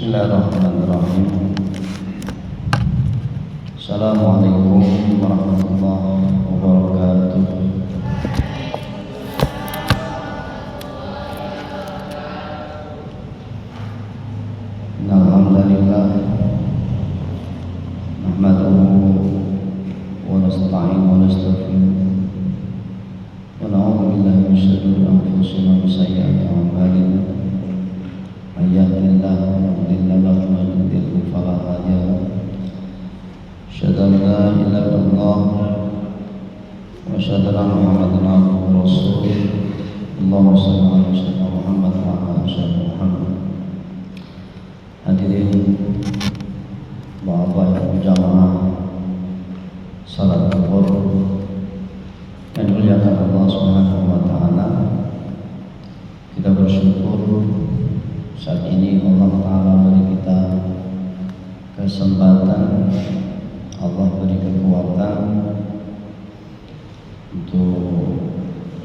Bismillahirrahmanirrahim. Assalamualaikum warahmatullahi wabarakatuh. Alhamdulillah nahmaduhu wa nasta'inuhu wa nastaghfiruh wa na'udzu billahi min shururi anfusina wa sayyi'ati a'malina. May yahdihillahu fala mudilla lahu wa may yudlil fala hadiya lahu. Asyhadu an la ilaha illallah wa asyhadu anna Muhammadan abduhu wa rasuluh. Allahumma shalli ala sayyidina Muhammad wa ala ali Muhammad. Hadirin Bapak Ibu jamaah salat zuhur yang dimuliakan Allah Subhanahu wa taala, kita bersyukur saat ini Allah taala beri kita kesempatan, Allah beri kekuatan untuk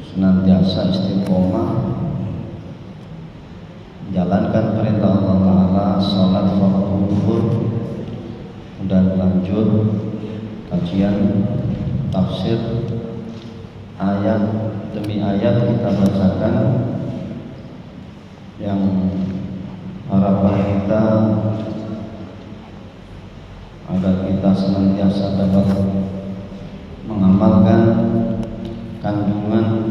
senantiasa istiqomah jalankan perintah Allah Ta'ala, salat fardu zuhur, dan lanjut kajian tafsir ayat demi ayat kita bacakan, yang harapan kita agar kita senantiasa dapat mengamalkan kandungan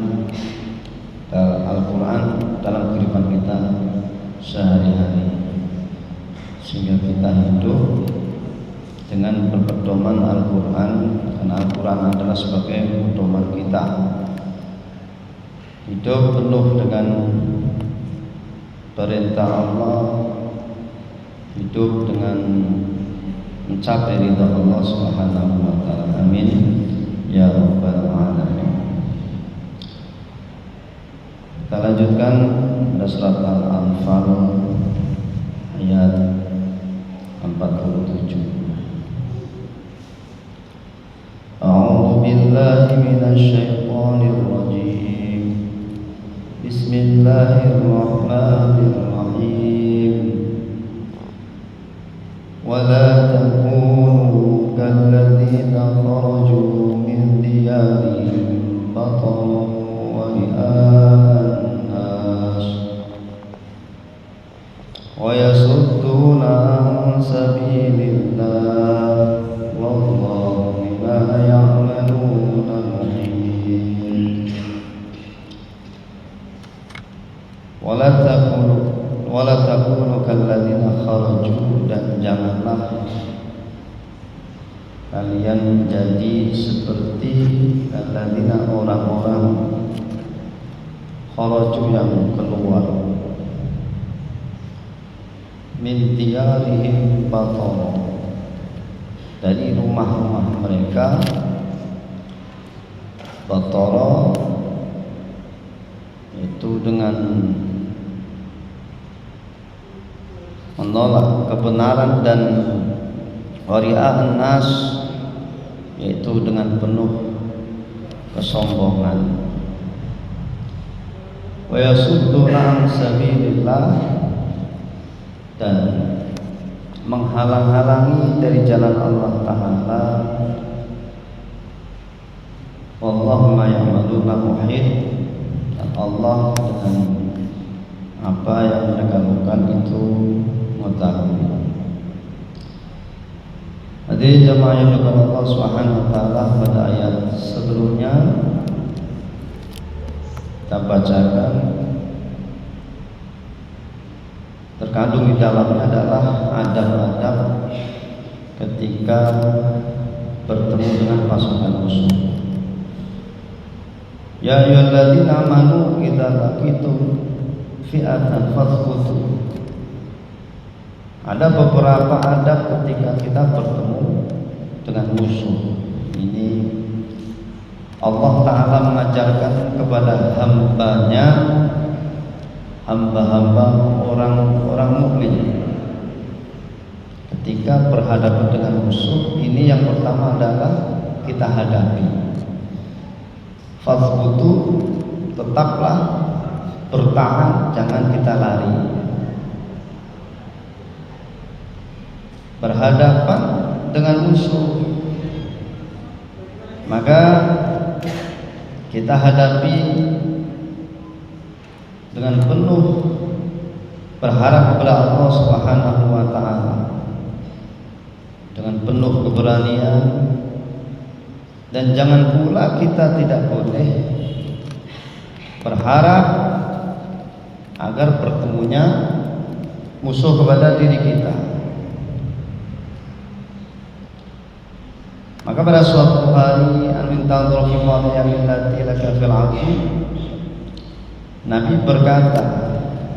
Al-Quran dalam kehidupan kita sehari-hari, sehingga kita hidup dengan berpedoman Al-Quran, karena Al-Quran adalah sebagai pedoman kita. Hidup penuh dengan perintah Allah, hidup dengan mencapai ridha Allah Subhanahu wa taala. Amin ya rabbal alamin. Kita lanjutkan pada surat Al-Anfal ayat 47. A'udzu billahi minasy syaithanir rajim. Bismillahirrahmanirrahim. Wa la takunu kalladzina kharaju min diyarihim bataran wa ri'a'an nas wa yasudduna an sabilillah wallahu bima ya'maluna muhit. Wala takunu kalladzina kharaju, dan janganlah kalian menjadi seperti kalladzina orang-orang kharaju yang keluar min diyarihim batara, dari rumah-rumah mereka. Batara itu dengan menolak kebenaran, dan wari'a'an nas, yaitu dengan penuh kesombongan. Wa yasudduna an sabilillah, dan menghalang-halangi dari jalan Allah Ta'ala. Wallahu ma ya'maluna muhit, dan Allah dengan apa yang mereka lakukan itu mengetahui. Hadirin jamaah yang dimuliakan Allah Subhanahu wa taala, pada ayat sebelumnya kita bacakan, terkandung di dalamnya adalah adab-adab ketika bertemu dengan pasukan musuh. Ya ayyuhalladzina amanu idza laqitum fi'atan fathbutu. Ada beberapa adab ketika kita bertemu dengan musuh. Ini Allah Ta'ala mengajarkan kepada hambanya, hamba-hamba orang-orang mukmin, ketika berhadapan dengan musuh. Ini yang pertama adalah kita hadapi. Fathbutu, tetaplah bertahan, jangan kita lari. berhadapan dengan musuh, maka kita hadapi dengan penuh berharap kepada Allah Subhanahu wa taala, dengan penuh keberanian, dan jangan pula kita tidak boleh berharap agar bertemunya musuh kepada diri kita. Maka pada suatu hari an-tadhur fi qadiyati laka fil azim, Nabi berkata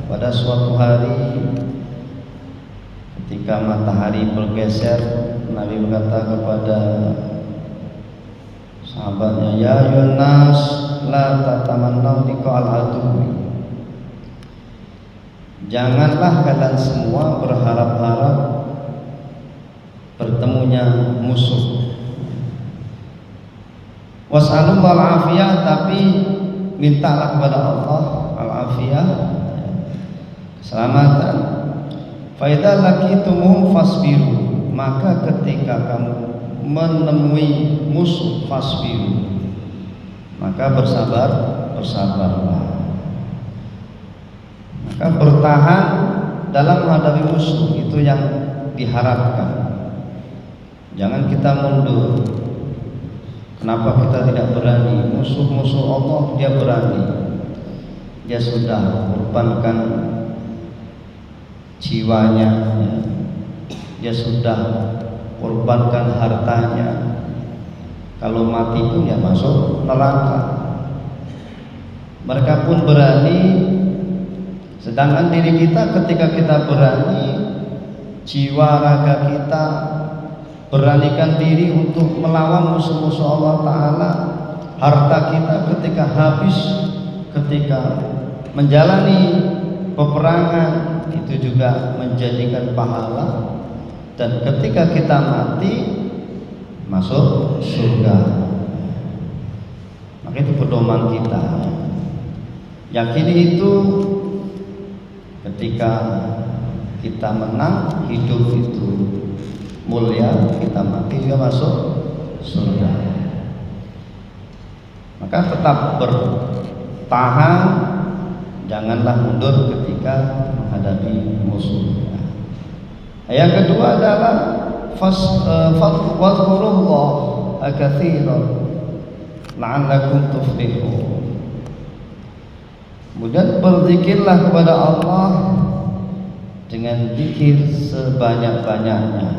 pada suatu hari ketika matahari bergeser, Nabi berkata kepada sahabatnya, ya Yunas la tatamannau liqa'al aduwi, janganlah kalian semua berharap-harap bertemunya musuh. Was'alullah al-afiyah, tapi mintalah kepada Allah al-afiyah, keselamatan. Fa idza laqitumuhum fasbiru, maka ketika kamu menemui musuh fasbiru, maka bersabarlah. Maka bertahan dalam menghadapi musuh itu yang diharapkan. Jangan kita mundur. Kenapa kita tidak berani? Musuh-musuh Allah dia berani. Dia sudah korbankan jiwanya, dia sudah korbankan hartanya. Kalau mati pun ya masuk neraka. Mereka pun berani, sedangkan diri kita ketika kita berani, jiwa raga kita beranikan diri untuk melawan musuh-musuh Allah Ta'ala. Harta kita ketika habis, ketika menjalani peperangan, itu juga menjadikan pahala. Dan ketika kita mati, masuk surga. Maka itu pedoman kita. Yakini itu, ketika kita menang, hidup itu mulia, kita mati juga masuk surga. Maka tetap bertahan, janganlah mundur ketika menghadapi musuh. Yang kedua adalah fadhkurullah katsiran la'allakum tuflihun. Kemudian berzikirlah kepada Allah dengan zikir sebanyak-banyaknya.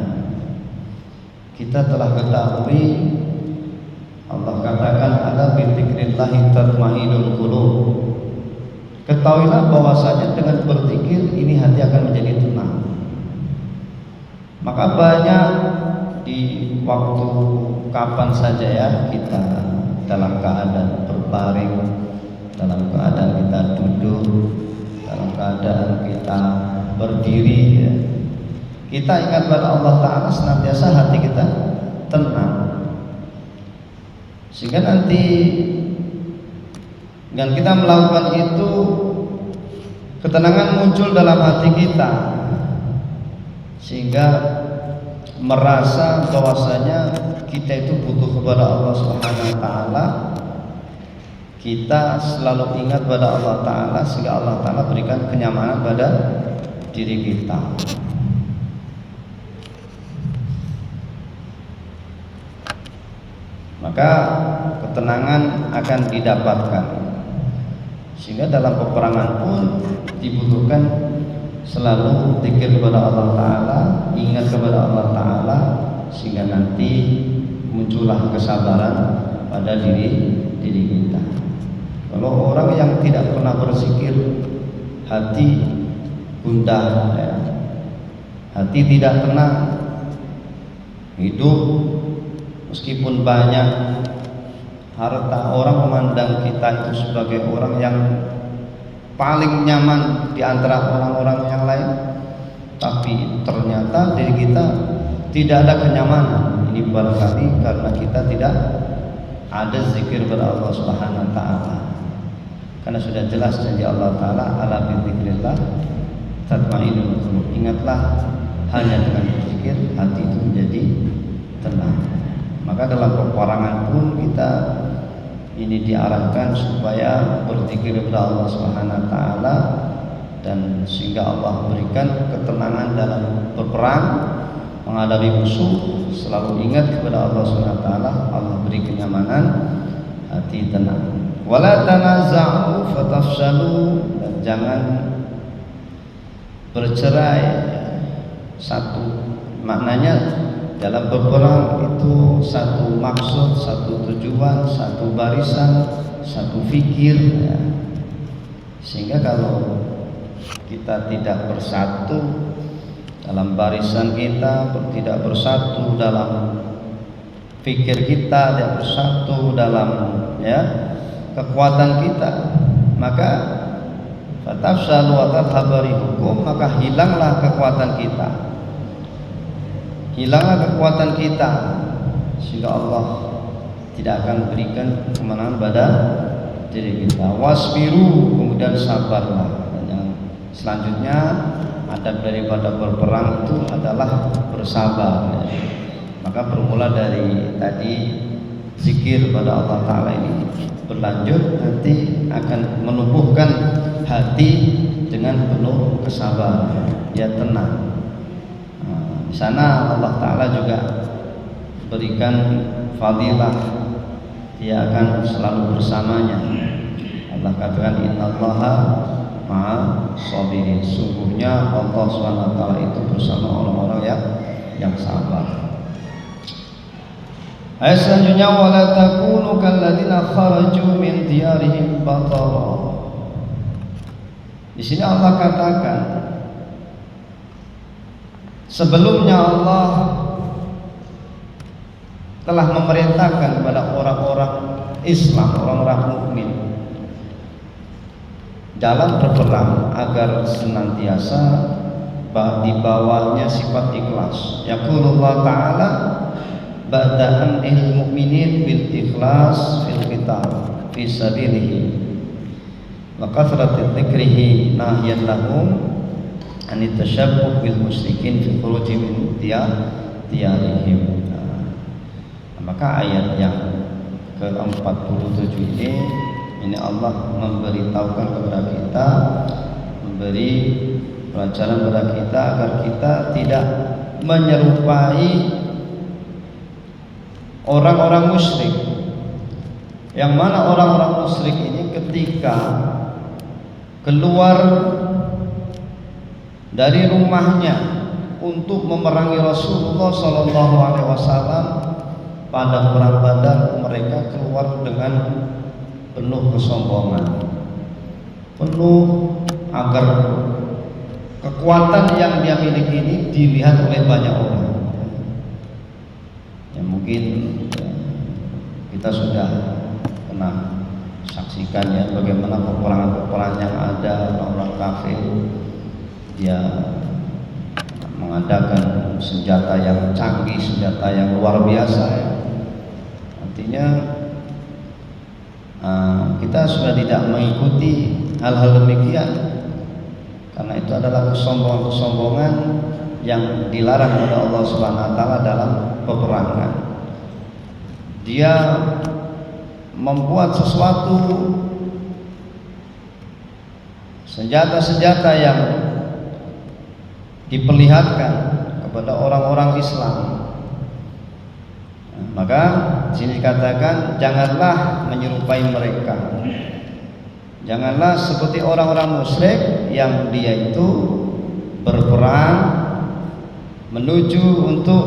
Kita telah ketahui Allah katakan ala bi dzikrillah tatma'innul qulub. Ketahuilah bahwasanya dengan berzikir ini hati akan menjadi tenang. Maka banyak di waktu kapan saja ya kita dalam keadaan berbaring, dalam keadaan kita duduk, dalam keadaan kita berdiri ya, kita ingat pada Allah Ta'ala, senantiasa hati kita tenang. Sehingga nanti dengan kita melakukan itu, ketenangan muncul dalam hati kita, sehingga merasa bahwasanya kita itu butuh kepada Allah Subhanahu wa taala. Kita selalu ingat pada Allah Ta'ala, sehingga Allah Ta'ala berikan kenyamanan pada diri kita. Maka ketenangan akan didapatkan. Sehingga dalam peperangan pun dibutuhkan selalu zikir kepada Allah Ta'ala, ingat kepada Allah Ta'ala, sehingga nanti muncullah kesabaran pada diri kita. Kalau orang yang tidak pernah berzikir, hati gundah ya, hati tidak tenang, hidup meskipun banyak harta, orang memandang kita itu sebagai orang yang paling nyaman di antara orang-orang yang lain, tapi ternyata diri kita tidak ada kenyamanan. Ini barangkali karena kita tidak ada zikir kepada Allah Subhanahu wa taala. Karena sudah jelas janji Allah Ta'ala, ala bi dzikrillah tatma'innul qulub. Ingatlah hanya dengan berzikir hati itu menjadi tenang. Maka dalam peperangan pun kita ini diarahkan supaya berzikir kepada Allah Subhanahu wa taala, dan sehingga Allah berikan ketenangan dalam berperang menghadapi musuh. Selalu ingat kepada Allah Subhanahu wa taala, Allah beri kenyamanan, hati tenang. Wala tanaza'u fatafshalu, dan jangan bercerai. Satu maknanya dalam berperang itu satu maksud, satu tujuan, satu barisan, satu fikir ya. Sehingga kalau kita tidak bersatu dalam barisan kita, tidak bersatu dalam fikir kita, tidak bersatu dalam kekuatan kita, maka fatafshalu wa tadhhabu rihukum, maka hilanglah kekuatan kita, sehingga Allah tidak akan berikan kemenangan pada diri kita. Wasbiru, kemudian sabarlah. Dan yang selanjutnya adab daripada berperang itu adalah bersabar. Maka bermula dari tadi zikir pada Allah Ta'ala ini berlanjut, nanti akan menumbuhkan hati dengan penuh kesabaran, ya tenang. Di sana Allah Ta'ala juga berikan fadilah, dia akan selalu bersamanya. Allah katakan innallaha ma'a sabirin, sungguhnya Allah SWT itu bersama orang-orang yang sabar. Ayat selanjutnya, wala takunu kalladzina kharaju min diyarihim batara. Di sini Allah katakan, sebelumnya Allah telah memerintahkan kepada orang-orang Islam, orang-orang mukmin dalam berperang agar senantiasa dibawanya sifat ikhlas. Yaqulullah Ta'ala ba'da amril mu'minin bil ikhlas fil qital fi sabilihi wa kathrati dzikrihi nahyan lahum an tashabbuh bil musyrikin fi khuruji min diyarihim. Maka ayat yang ke-47 ini Allah memberitahukan kepada kita, memberi pelajaran kepada kita agar kita tidak menyerupai orang-orang musyrik, yang mana orang-orang musyrik ini ketika keluar dari rumahnya untuk memerangi Rasulullah SAW pada perang Badar, mereka keluar dengan penuh kesombongan, penuh agar kekuatan yang dia miliki ini dilihat oleh banyak orang. Ya, mungkin kita sudah pernah saksikan ya bagaimana peperangan-peperangan yang ada orang-orang kafir, dia mengadakan senjata yang canggih, senjata yang luar biasa ya. Artinya kita sudah tidak mengikuti hal-hal demikian, karena itu adalah kesombongan-kesombongan yang dilarang oleh Allah Subhanahu wa taala dalam peperangan. Dia membuat sesuatu senjata-senjata yang diperlihatkan kepada orang-orang Islam. Maka sini dikatakan janganlah menyerupai mereka. Janganlah seperti orang-orang musyrik yang dia itu berperang menuju untuk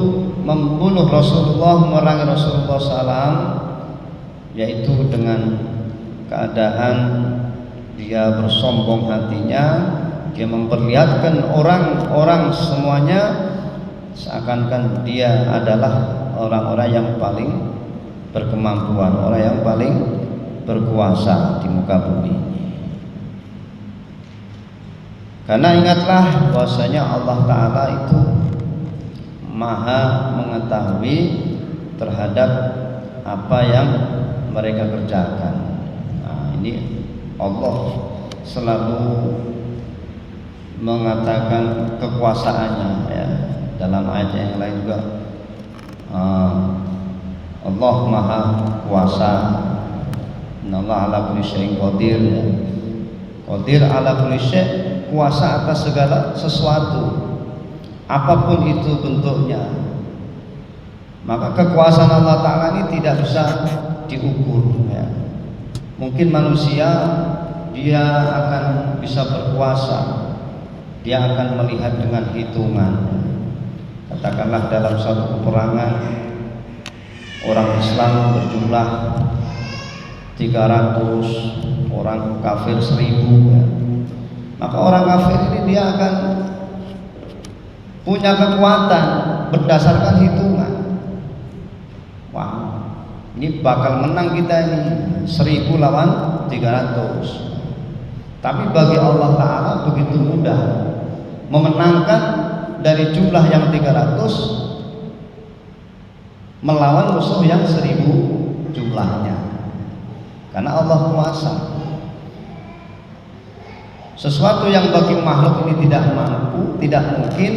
membunuh Rasulullah, memerangi Rasulullah SAW, yaitu dengan keadaan dia bersombong hatinya, dia memperlihatkan orang-orang semuanya seakan-akan dia adalah orang-orang yang paling berkemampuan, orang yang paling berkuasa di muka bumi. Karena ingatlah bahwasanya Allah Ta'ala itu Maha mengetahui terhadap apa yang mereka kerjakan. Nah, ini Allah selalu mengatakan kekuasaannya ya. dalam ayat yang lain juga Allah Maha Kuasa. Innallaha ala kulli syai'in qadir. Qadir ala kulli syai', kuasa atas segala sesuatu, apapun itu bentuknya. Maka kekuasaan Allah Ta'ala ini tidak bisa diukur ya. Mungkin manusia dia akan bisa berkuasa, dia akan melihat dengan hitungan. Katakanlah dalam suatu peperangan orang Islam berjumlah 300, orang kafir 1000 ya. Maka orang kafir ini dia akan punya kekuatan berdasarkan hitungan. Wah, ini bakal menang kita ini 1000 lawan 300. Tapi bagi Allah Ta'ala begitu mudah memenangkan dari jumlah yang 300 melawan musuh yang 1000 jumlahnya. Karena Allah kuasa. Sesuatu yang bagi makhluk ini tidak mampu, tidak mungkin,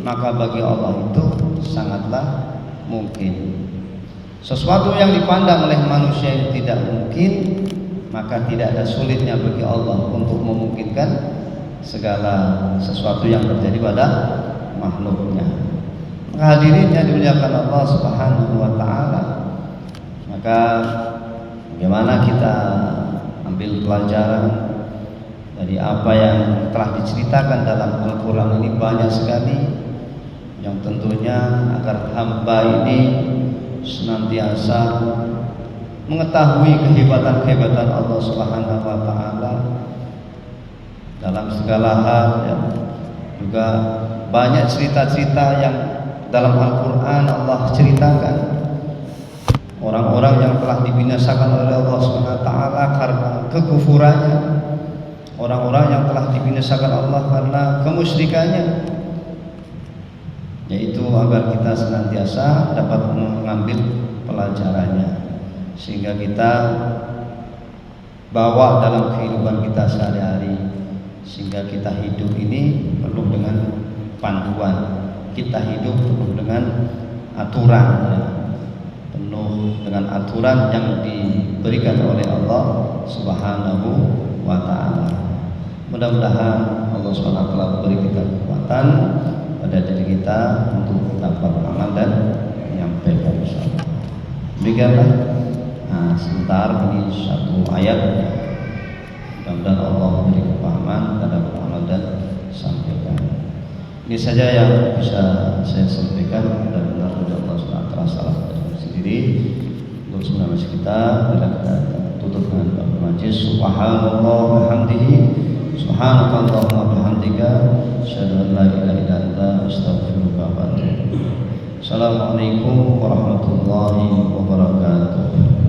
maka bagi Allah itu sangatlah mungkin. Sesuatu yang dipandang oleh manusia ini tidak mungkin, maka tidak ada sulitnya bagi Allah untuk memungkinkan segala sesuatu yang terjadi pada makhluknya. Hadirin yang dimuliakan Allah Subhanahu wa Ta'ala, maka bagaimana kita ambil pelajaran dari apa yang telah diceritakan dalam Al-Quran ini banyak sekali, yang tentunya agar hamba ini senantiasa mengetahui kehebatan-kehebatan Allah Subhanahu wa Ta'ala dalam segala hal ya. Juga banyak cerita-cerita yang dalam Al-Quran Allah ceritakan orang-orang yang telah dibinasakan oleh Allah Subhanahu wa Ta'ala karena kekufurannya, orang-orang yang telah dibinasakan Allah karena kemusyrikannya, yaitu agar kita senantiasa dapat mengambil pelajarannya, sehingga kita bawa dalam kehidupan kita sehari-hari, sehingga kita hidup ini penuh dengan panduan, kita hidup penuh dengan aturan ya. Penuh dengan aturan yang diberikan oleh Allah Subhanahu wa Ta'ala. Mudah-mudahan Allah Subhanahu wa Ta'ala beri kita kekuatan pada diri kita untuk dapat beramal dan menyampaikan insyaallah. Demikianlah. Nah, sebentar ini satu ayat. Mudah-mudahan Allah memberi kepahaman pada beramal dan sampaikan. Ini saja yang bisa saya sampaikan, dan benar dari Allah Subhanahu wa Ta'ala, salah sendiri. Untuk semua kita kita tutup dengan doa majlis. Subhanallah wa bihamdihi, subhanakallahumma wa bihamdika, asyhadu an la ilaha illa anta, astaghfiruka wa atubu ilaik. Assalamualaikum warahmatullahi wabarakatuh.